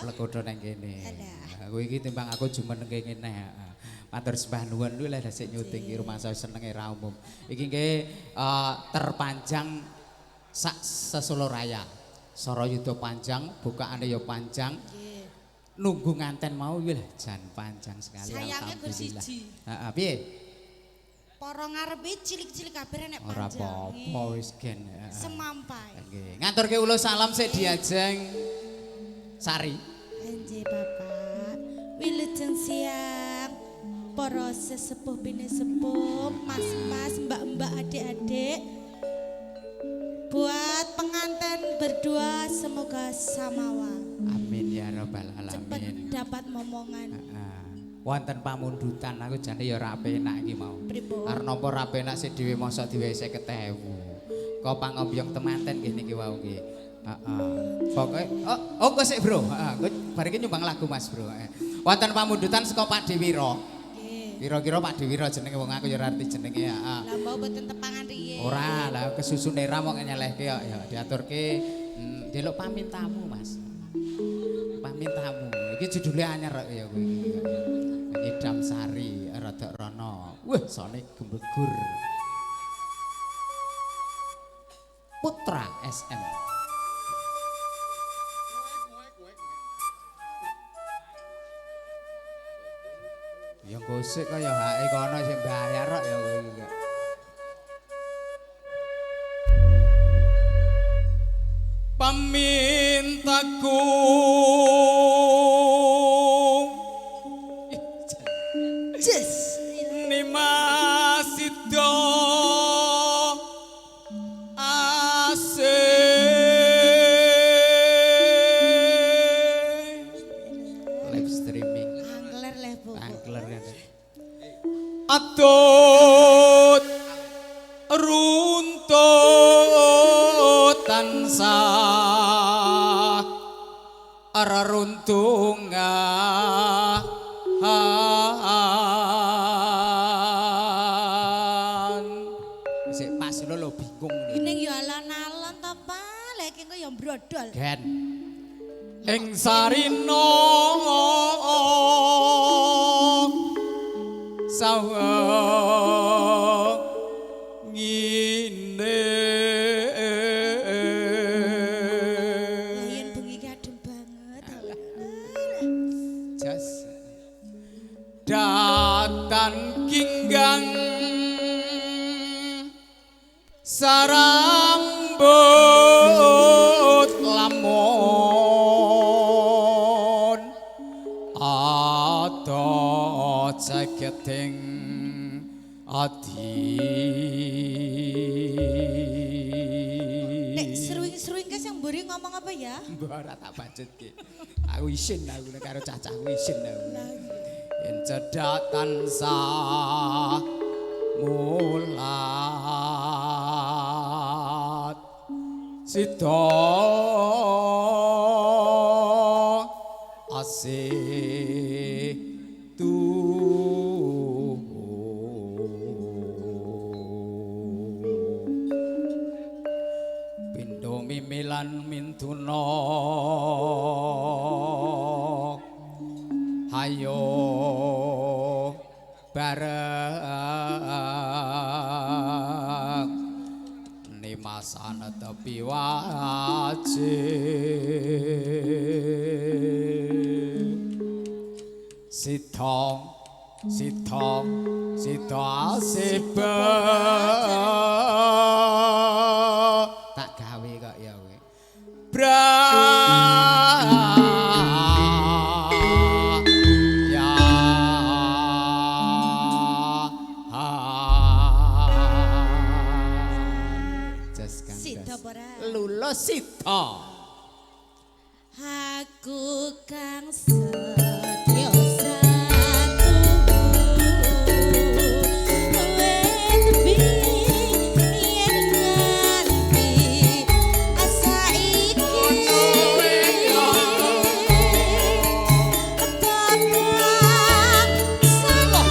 Plekodo nang kene. Aku iki timbang aku jumeneng kene. Matur sembah nuwun lho lah sik nyuting iki rumah saya senenge ra umum. Iki nggih terpanjang sak Sesolo Raya. Sarayuda panjang, bukaane ya panjang. Nunggu nganten mau iki lho jan panjang sekali. Sayange bersiji. Heeh, piye? Para ngarepe cilik-cilik kabeh nek panjang. Ora apa-apa wis gen. Semampai. Nggih. Ngaturke ulo salam sik diajeng Sari. Nggih, Bapak. Wilujeng siang. Para sesepuh bini sepuh, mas-mas, mbak-mbak, adik-adik. Buat pengantin berdua semoga samawa. Amin ya rabbal Cepat alamin. dapat momongan. Wonten pamundutan aku jane ya ora penak iki mau. Pripun? Arep napa ora penak sik dhewe mosok diwehi 50.000. Kok pangombyong temanten nggih niki wau nggih. Heeh. Pokoke kok sik Bro. Heeh, bar iki nyumbang lagu Mas Bro. Wonten pamundutan saka Pak Dewira. Nggih. Kira-kira Pak Dewira jenenge wong aku ya ora arti jenenge heeh. Lah mbok boten tepangan riye. Ora, lah kesusune ra mok nyelehke kok ya diaturke ndelok pamit tamu Mas. Pamit tamu. Iki judule anyar kok ya kowe iki. Idam Sari Rada Rono. Wah, sone gembegur. Putra SM. Ya gosik kaya hake kono sing bayar kok ya kowe iki. Pamintaku Jess. Nimasida live streaming Angler leh pokok. angler kan atut runtut tansah reruntungan sik pas lho bingung nih Ning ya alon-alon to, Pak. Lah iki kok ya mbrodol. Gen ing sarina sawang ngine Lah yen bengi ki adem banget. jas datan kinggang sarambut lamun ada jageting adi Nek seruing-seruing guys yang mburi ngomong apa ya? mbok ora tak bacutke aku isin aku nek karo cacahku isin aku yen cedhak tansah mulat sida asih pindho mimilan mintuna hayo bareng nimasana tepi wajib sithong sithong sithong asebe tak gawe kok ya kowe ya jas Sida kandas ora? lulus sida Aku kang setya satu wet yen nganti asa iki tetap salah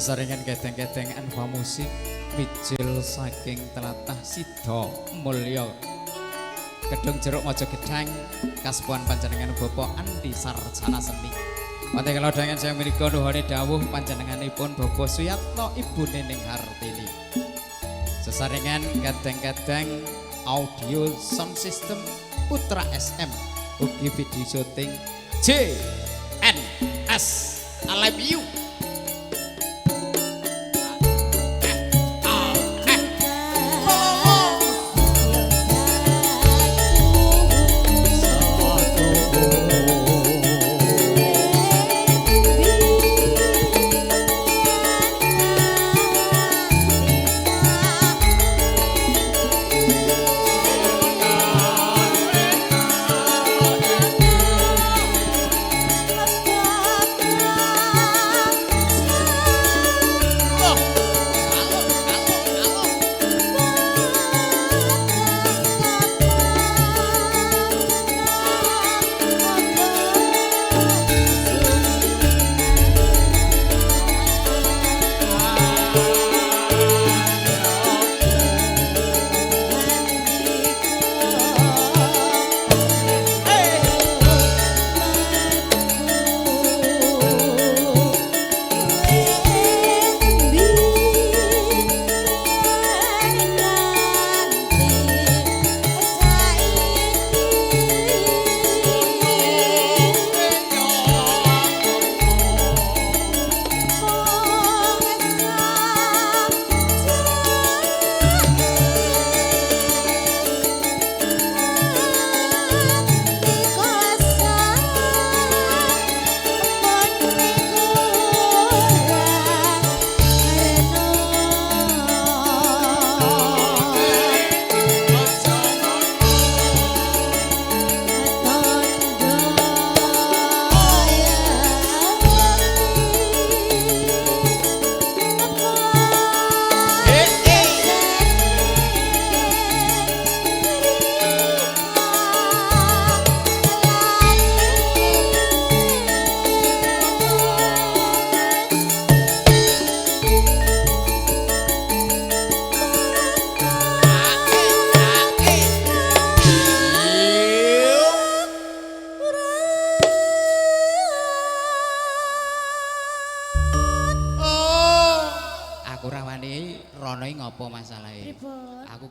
Sesarengan gedeng-gedeng anfa musik mijil saking telatah Sida Mulya Gedung Jeruk Mojo Gedang kaspuan panjenengan Bapak Andi Sarjana Seni. Wonten kelodhangan saya menika nuhuni dawuh panjenenganipun Bapak Suyatno Ibu Nining Hartini. Sesarengan gedeng-gedeng audio sound system Putra SM ugi video syuting JNS I love you.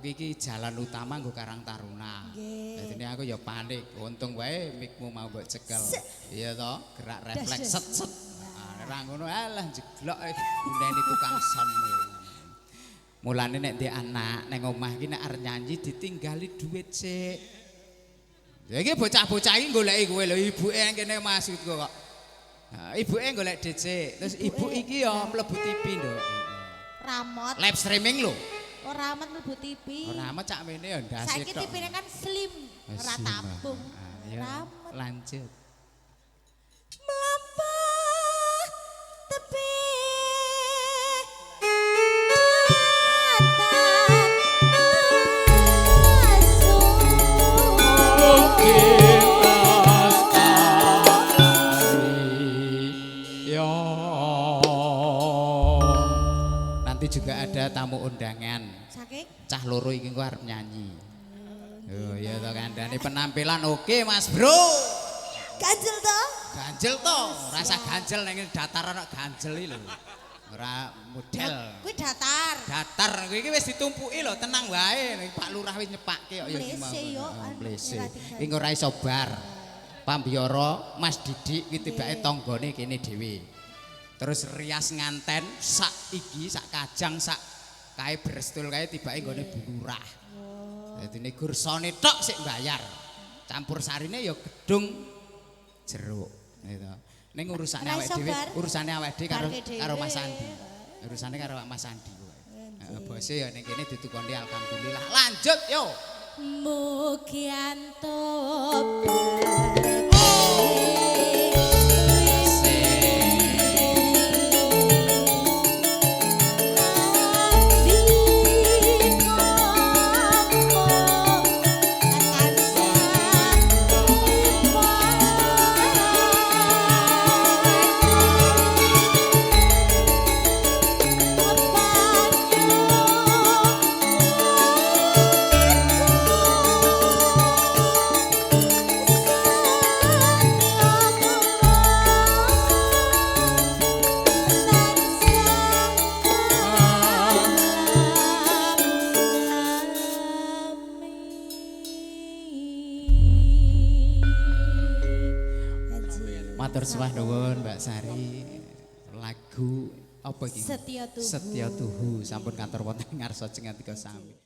Iki jalan utama nggo Karang Taruna. Dadi aku ya panik, untung wae mikmu mau mbok cekel. Iya toh, gerak refleks set-set. Ora ngono alah jeglok ngene tukang son. Mulane nek ndek anak ning omah iki nek arep nyanyi ditinggali dhuwit sik. Ya iki bocah-bocah iki goleki kowe lho ibuke kene maksudku kok. Ibuke golek dhisik. Terus ibu iki ya mlebu TV nduk. Ramot. Live streaming lho. Ora amat mlebu TV. Ora amat cak mene ya ndase tok. Saiki TV-ne kan slim, ora tabung. Ramet. Lanjut. Melampah tepi nanti juga ada tamu undangan. Saking cah loro iki engko arep nyanyi. Oh iya to kandhane penampilan oke Mas Bro. ganjel to? Ganjel to, rasa ganjel ning dataran kok ganjel iki lho. Ora model. Kuwi datar. Datar kuwi iki wis ditumpuki lho, tenang wae. Pak Lurah wis nyepakke kok ya iki mau. Mlese yo. Mlese. Iki ora iso bar. Pambiyara Mas Didik kuwi tibake tanggane kene dhewe. Terus rias nganten sak iki sak kajang sak kae brestul kae tibake nggone Bu Lurah. Dadi nek gursane tok sik mbayar. Campur sarine ya gedung jeruk gitu. Ning urusane awake dhewe, urusane awake dhewe karo Mas Andi. Urusane karo Mas Andi kowe. Heeh, bose ya ning kene ditukoni alhamdulillah. Lanjut yo. Mugianto Matur sembah nuwun Mbak Sari. Lagu apa iki? Setia Tuhu. Setia Tuhu sampun kantor wonten ngarsa jengat 3 sami.